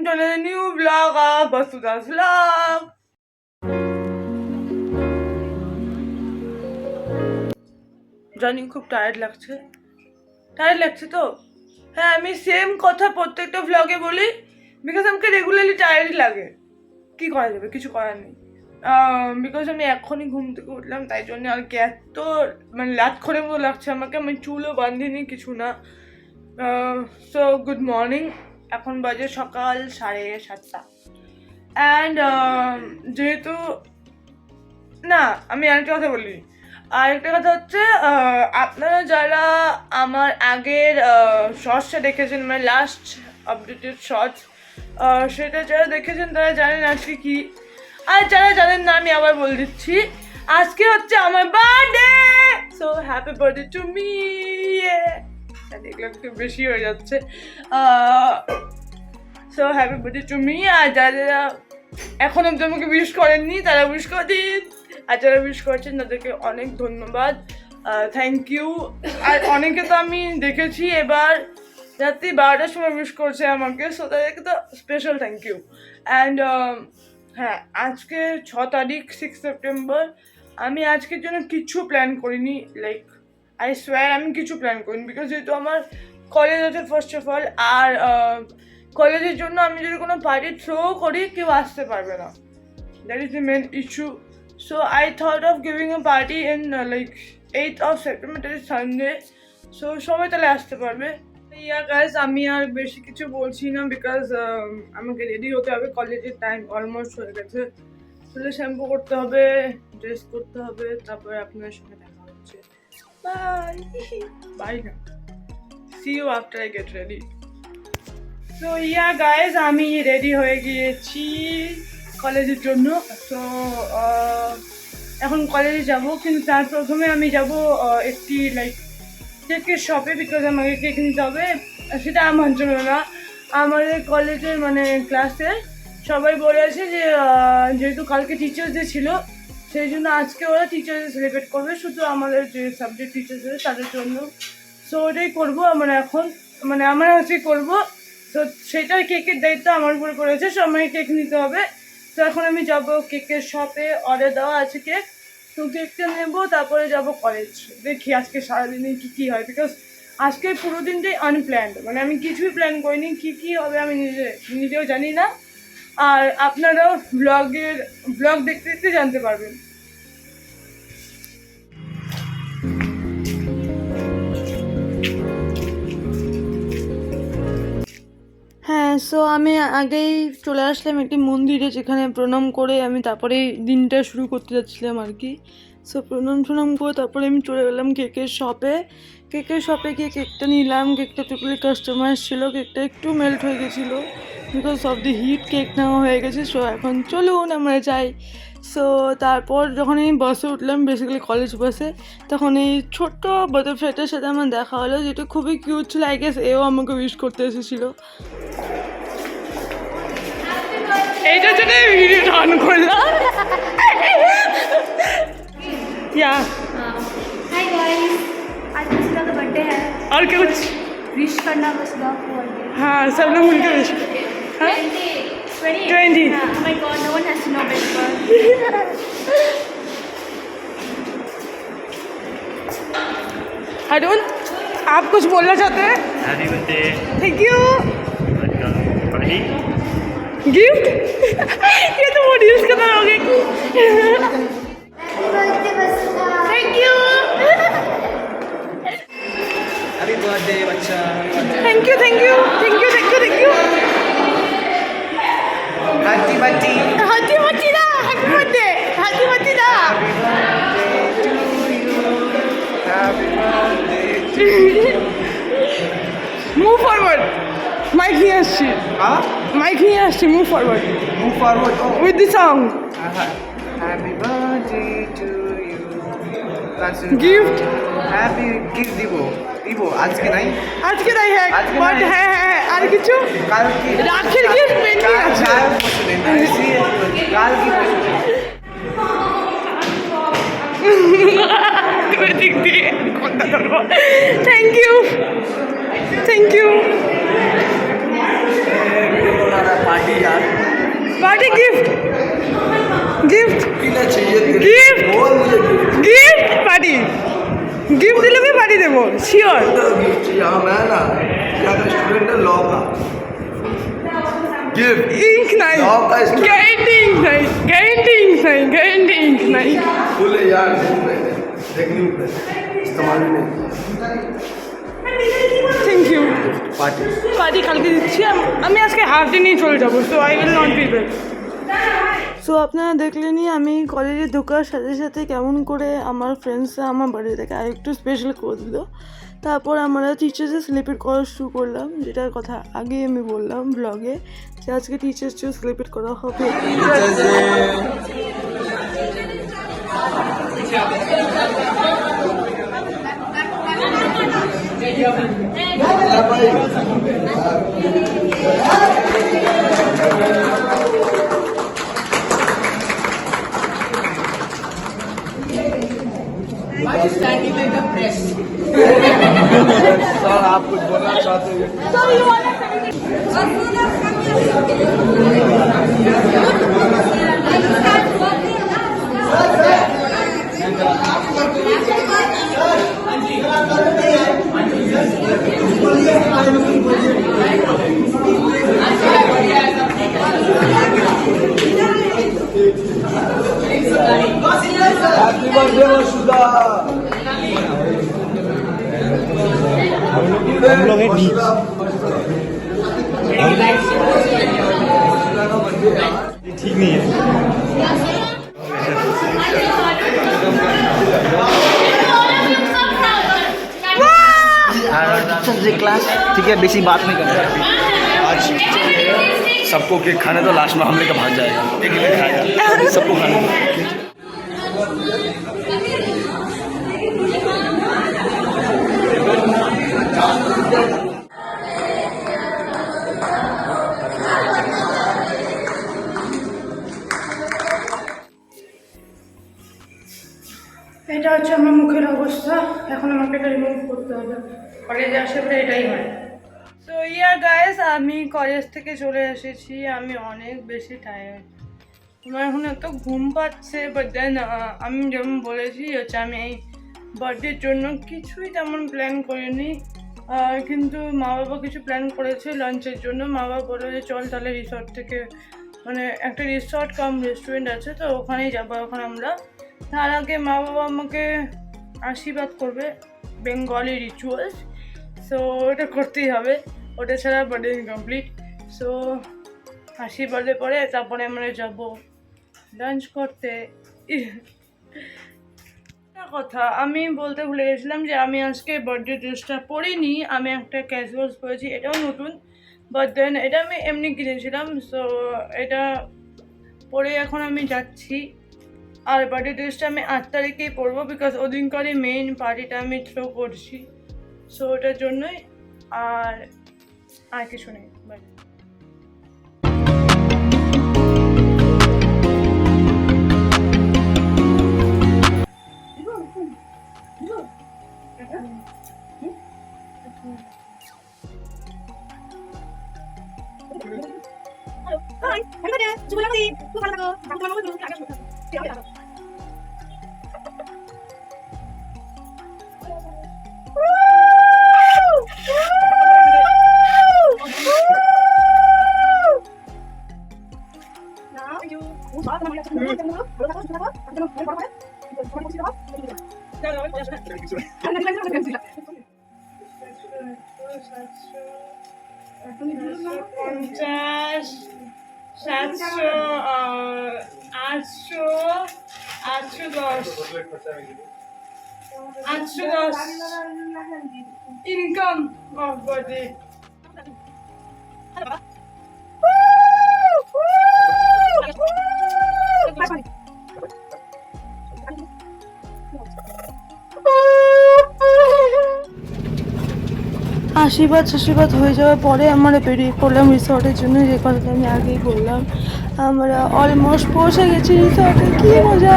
welcome to another new vlog of Basuda's vlog. জানি খুব tired লাগছে তো হ্যাঁ আমি সেম কথা প্রত্যেকটা ভ্লগে বলি বিকজ আমাকে রেগুলারলি টায়ার্ডই লাগে কি করা যাবে কিছু করার নেই বিকজ আমি এখনই ঘুম থেকে উঠলাম তাই জন্য আর কি এত মানে লাট করে মতো লাগছে আমাকে আমি চুলও বাঁধিনি কিছু না সো গুড মর্নিং এখন বাজে সকাল 7:30 অ্যান্ড যেহেতু না আমি আরেকটা কথা বলি আরেকটা কথা হচ্ছে আপনারা যারা আমার আগের শর্টসটা দেখেছেন মানে লাস্ট আপডেটেড শর্টস সেটা যারা দেখেছেন তারা জানেন আজকে কি আর যারা জানেন না আমি আবার বলে দিচ্ছি আজকে হচ্ছে আমার birthday so happy birthday to me দেখলাম একটু বেশি হয়ে যাচ্ছে so happy birthday to me আর যারা এখন অব্দি আমাকে উইশ করেননি তারা উইশ করে দিন আর যারা উইশ করেছেন তাদেরকে অনেক ধন্যবাদ থ্যাংক ইউ আর অনেকে তো আমি দেখেছি এবার রাত্রি 12টার সময় উইশ করছে আমাকে সো তাদেরকে তো স্পেশাল থ্যাংক ইউ অ্যান্ড হ্যাঁ আজকে 6 তারিখ 6 সেপ্টেম্বর আমি আজকের জন্য কিছু প্ল্যান করিনি লাইক আই সোয়ার আমি কিছু প্ল্যান করিনি বিকজ যেহেতু আমার কলেজ আছে ফার্স্ট অফ অল আর কলেজের জন্য আমি যদি কোনো পার্টি থ্রো করি কেউ আসতে পারবে না that is the main issue so I thought of giving a party in like 8th of September that is Sunday so সবাই তাহলে আসতে পারবে ইয়া গাইজ আমি আর বেশি কিছু বলছি না বিকজ আমাকে রেডি হতে হবে কলেজের টাইম অলমোস্ট হয়ে গেছে তাহলে শ্যাম্পু করতে হবে ড্রেস করতে হবে তারপরে আপনার সঙ্গে দেখা হচ্ছে বাই বাই না see you after I get ready so yeah guys আমি রেডি হয়ে গিয়েছি কলেজের জন্য সো এখন কলেজে যাব কিন্তু তার প্রথমে আমি যাব একটি লাইক কেকের শপে বিকজ আমাকে কেক নিতে হবে সেটা আমার জন্য না আমাদের কলেজের মানে ক্লাসে সবাই বলে আছে যে যেহেতু কালকে টিচার্স ডে ছিল সেই জন্য আজকে ওরা টিচার্স ডে সেলিব্রেট করবে শুধু আমাদের যে সাবজেক্ট টিচার্স আছে তাদের জন্য সো ওটাই করবো আমরা এখন মানে আমরা হচ্ছে করবো তো সেটার কেকের দায়িত্ব আমার উপর করেছে সো আমাকে কেক নিতে হবে তো এখন আমি যাব কেকের শপে অর্ডার দেওয়া আছে কেক তো কেকটা নেবো তারপরে যাব কলেজ দেখি আজকে সারাদিনে কী হয় বিকজ আজকে পুরো দিনটাই আনপ্ল্যান্ড মানে আমি কিছুই প্ল্যান করিনি কী হবে আমি নিজেও জানি না আর আপনারাও ব্লগ দেখতে দেখতে জানতে পারবেন হ্যাঁ সো আমি আগেই চলে আসলাম একটি মন্দিরে যেখানে প্রণাম করে আমি তারপরে দিনটা শুরু করতে যাচ্ছিলাম আর কি সো প্রণাম করে তারপরে আমি চলে গেলাম কেকের শপে গিয়ে কেকটা নিলাম কেকটা টুকলি কাস্টমার ছিল কেকটা একটু মেল্ট হয়ে গেছিলো because of the heat cake নেওয়া হয়ে গেছে সো এখন চলুন আমরা যাই সো তারপর যখন আমি বাসে উঠলাম বেসিক্যালি কলেজ বাসে তখন এই ছোট্ট বাটারফ্লাইটার সাথে আমার দেখা হলো যেটা খুবই কিউট ছিল আই গেস এও আমাকে উইশ করতে এসেছিলো এইটার জন্য ভিডিওটা অন করলাম या हाय गाइस आज वसुधा का बर्थडे है और क्या कुछ विश करना वसुधा को बर्थडे हाँ सब लोग मिलकर wish 20 20 oh my god no one has to know better Arun आप कुछ बोलना चाहते हैं happy birthday thank you party gift ये तो वो रील्स का तरह हो गया थैंक यू हैप्पी बर्थडे बच्चा थैंक यू हैप्पी बर्थडे हाथी ना हैप्पी बर्थडे ना Move forward. Mike নিয়ে আসছি Move forward with the song. Happy birthday to you. Gift. Happy gift দিব আজকে নাই হ্যাঁ বাট হ্যাঁ আর কিছু কালকে রাখের গিফট পেন্ডিং আছে কাল কি থ্যাংক ইউ পার্টি देबो श्योर मैं ना स्टूडेंट है लॉ का गिफ्ट इंक नहीं लॉ का स्टूडेंट गारंटी इंक नहीं फुल है यार देखनी इस्तेमाल भी नहीं थैंक यू पार्टी পার্টি কালকে দিচ্ছি আমি আজকে হাফ দিনই চলে যাবো so I will not be back so আপনারা দেখলেনই আমি কলেজে ঢোকার সাথে সাথে কেমন করে আমার ফ্রেন্ডসরা আমার বাড়ি থেকে আরেকটু স্পেশাল করে দিল তারপর আমরা টিচার্সে সেলিব্রেট করা শুরু করলাম যেটার কথা আগে আমি বললাম ব্লগে যে আজকে টিচার্স ডে সেলিব্রেট করা হবে सर आप कुछ बोलना चाहते हैं हैप्पी बर्थडे वसुधा हम लोग ठीक नहीं है क्लास ठीक है बेसी बात नहीं करना आज सबको केक खाने तो लास्ट में हम लेकर भाग जाएगा एक लेकर खाएगा सबको खाने এটা হচ্ছে আমার মুখের অবস্থা এখন আমাকে এটা রিমুভ করতে হবে কলেজে আসে পরে এটাই হয় সো গাইস আমি কলেজ থেকে চলে এসেছি আমি অনেক বেশি টায়ার্ড আমার এখন এত ঘুম পাচ্ছে বাট দেন আমি যেমন বলেছি হচ্ছে আমি এই বার্থডের জন্য কিছুই তেমন প্ল্যান করিনি কিন্তু মা বাবা কিছু প্ল্যান করেছে লাঞ্চের জন্য মা বাবা বললো যে চল তাহলে রিসর্ট থেকে মানে একটা রিসর্ট কাম রেস্টুরেন্ট আছে তো ওখানেই যাবো এখন আমরা তার আগে মা বাবা আমাকে আশীর্বাদ করবে বেঙ্গলি রিচুয়ালস সো ওটা করতেই হবে ওটা ছাড়া বার্থডে ইনকমপ্লিট সো আশীর্বাদের পরে তারপরে আমরা যাব লাঞ্চ করতে কথা আমি বলতে ভুলে গেছিলাম যে আমি আজকে বার্থডে ড্রেসটা পরিনি আমি একটা ক্যাজুয়ালস পরেছি এটাও নতুন বাট দেন এটা আমি এমনি কিনেছিলাম সো এটা পরে এখন আমি যাচ্ছি আর বার্থডে ড্রেসটা আমি 8 তারিখেই পরবো বিকজ ওদিনকারই মেইন পার্টিটা আমি থ্রো করছি সো ওটার জন্যই আর কিছু নেই বাট পঞ্চাশ 700 800 810 ইনকাম অফ বার্থডে আশীর্বাদ হয়ে যাওয়ার পরে আমরা বেরিয়ে পড়লাম রিসর্টের জন্য যে কথাটা আমি আগেই বললাম আমরা অলমোস্ট পৌঁছে গেছি রিসর্টে কি মজা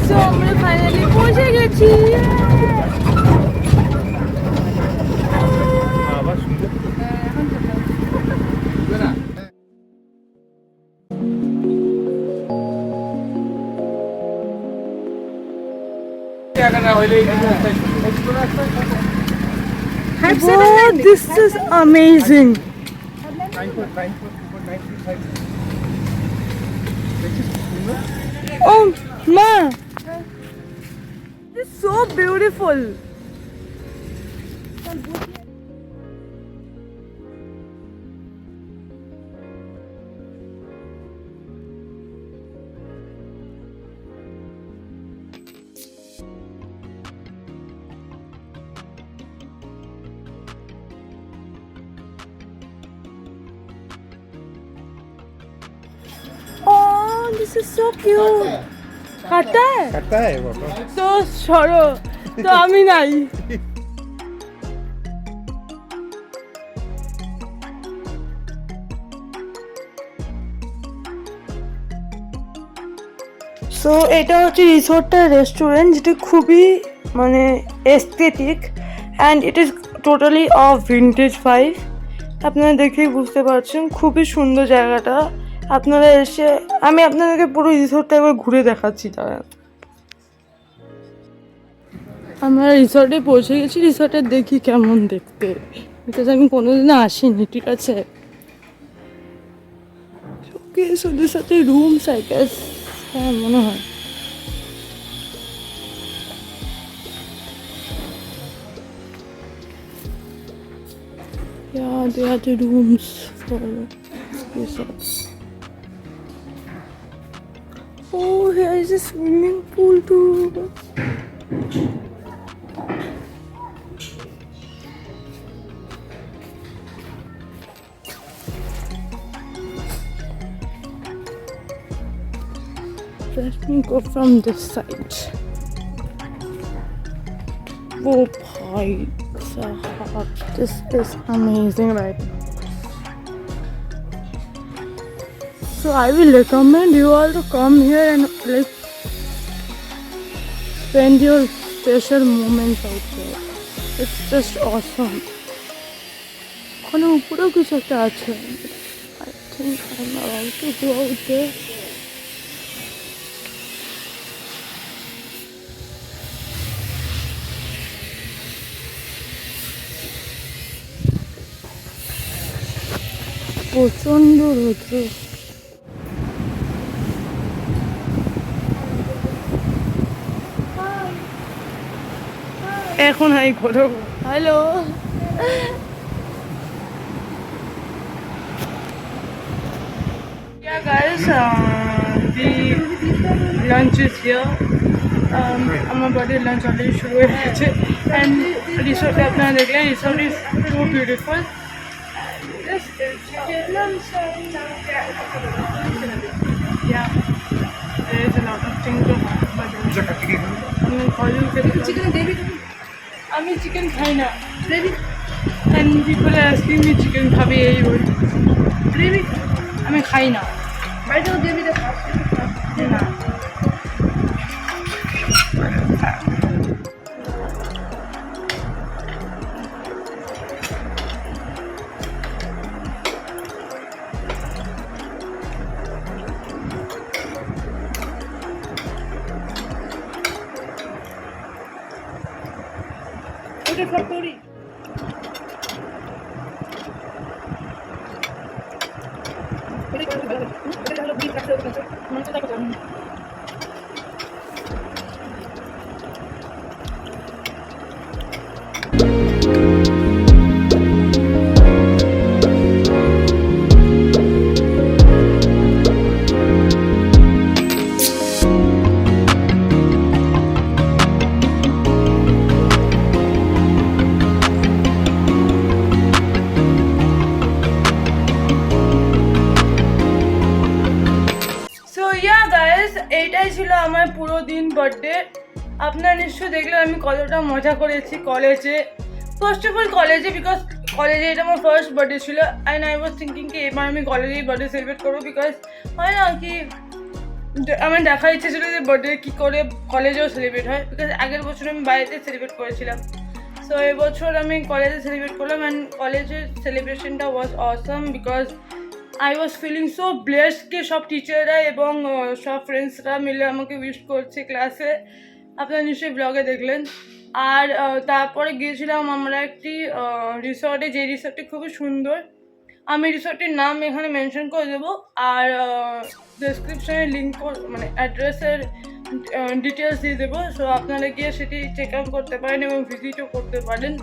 সো আমরা ফাইনালি পৌঁছে গেছি Wow, this is amazing. Oh, ma! This is so beautiful. Oh, this is so cute. কাটা है তো সরো তো আমি নাই সো এটা হচ্ছে রিসোর্টের রেস্টুরেন্ট যেটা খুবই মানে aesthetic and it is totally off vintage vibe. আপনারা দেখেই বুঝতে পারছেন খুবই সুন্দর জায়গাটা। আপনারা এসে আমি আপনাদেরকে পুরো রিসোর্টটা একবার ঘুরে দেখাচ্ছি। তারা আমরা রিসোর্টে পৌঁছে গেছি। রিসোর্টে দেখি কেমন দেখতে, বিকজ আমি কোনোদিনও আসিনি। ঠিক আছে, ওদের সাথে রুমস আই গেস, হ্যাঁ মনে হয়। Yeah, they are the rooms for resorts. Oh, here is a swimming pool too. Let me go from this side. Oh, boy. This is amazing, right? So I will recommend you all to come here and like spend your special moments out there. It's just awesome. ওখানে উপরেও কিছু একটা আছে। I think I'm about to go out there. প্রচন্ড রৌদ্র। এখন high করো। Hello, yeah guys, the lunch is here. আমার বাড়ির লাঞ্চ অলরেডি শুরু হয়ে গেছে অ্যান্ড রিসোর্টে আপনারা দেখলেন resort is too beautiful. This is chicken. Yeah, there is a lot of things to have, but আমি চিকেন খাই না, and people are asking me chicken খাবে এই ওই, আমি খাই না। না factory. এইটাই ছিল আমার পুরো দিন বার্থডে। আপনারা নিশ্চয়ই দেখলেন আমি কতটা মজা করেছি কলেজে। ফার্স্ট অফ অল কলেজে, বিকজ কলেজে এটা আমার ফার্স্ট বার্থডে ছিল অ্যান্ড আই ওয়াজ থিঙ্কিং কি এবার আমি কলেজেই বার্থডে সেলিব্রেট করবো, বিকজ হয় না কি আমার দেখার ইচ্ছে ছিল যে বার্থডে কী করে কলেজেও সেলিব্রেট হয়, বিকজ আগের বছর আমি বাড়িতে সেলিব্রেট করেছিলাম। সো এবছর আমি কলেজে সেলিব্রেট করলাম অ্যান্ড কলেজের সেলিব্রেশনটা was awesome, because I was feeling so blessed কে সব টিচাররা এবং সব ফ্রেন্ডসরা মিলে আমাকে উইশ করছে ক্লাসে। আপনারা নিশ্চয়ই ব্লগে দেখলেন। আর তারপরে গিয়েছিলাম আমরা একটি রিসর্টে, যে রিসর্টটি খুবই সুন্দর। আমি রিসর্টটির নাম এখানে মেনশন করে দেবো, আর ডেসক্রিপশনে লিঙ্ক মানে অ্যাড্রেসের ডিটেলস দিয়ে দেবো। সো আপনারা গিয়ে সেটি চেক আউট করতে পারেন এবং ভিজিটও করতে পারেন।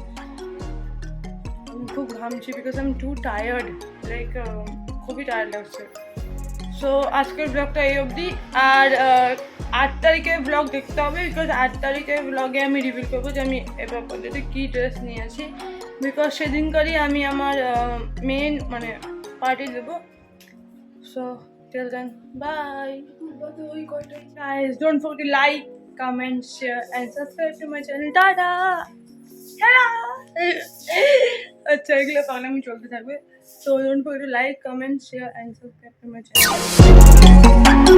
আমি খুব ঘামছি because I am too tired, like খুবই টায়ার্ড লাগছে। সো আজকের ব্লগটা এই অবধি। আর 8 তারিখে ব্লগ দেখতে হবে, বিকজ 8 তারিখের ব্লগে আমি রিভিল করবো যে আমি এবার পর্যন্ত কী ড্রেস নিয়েছি, বিকজ সেদিনকারই আমি আমার মেন মানে পার্টি দেবো। So till then bye guys, don't forget to like, comment, share and subscribe to my channel. Tada! Tada! আচ্ছা এগুলো পাগলামি চলতে থাকবে। So don't forget to like, comment, share and subscribe to my channel.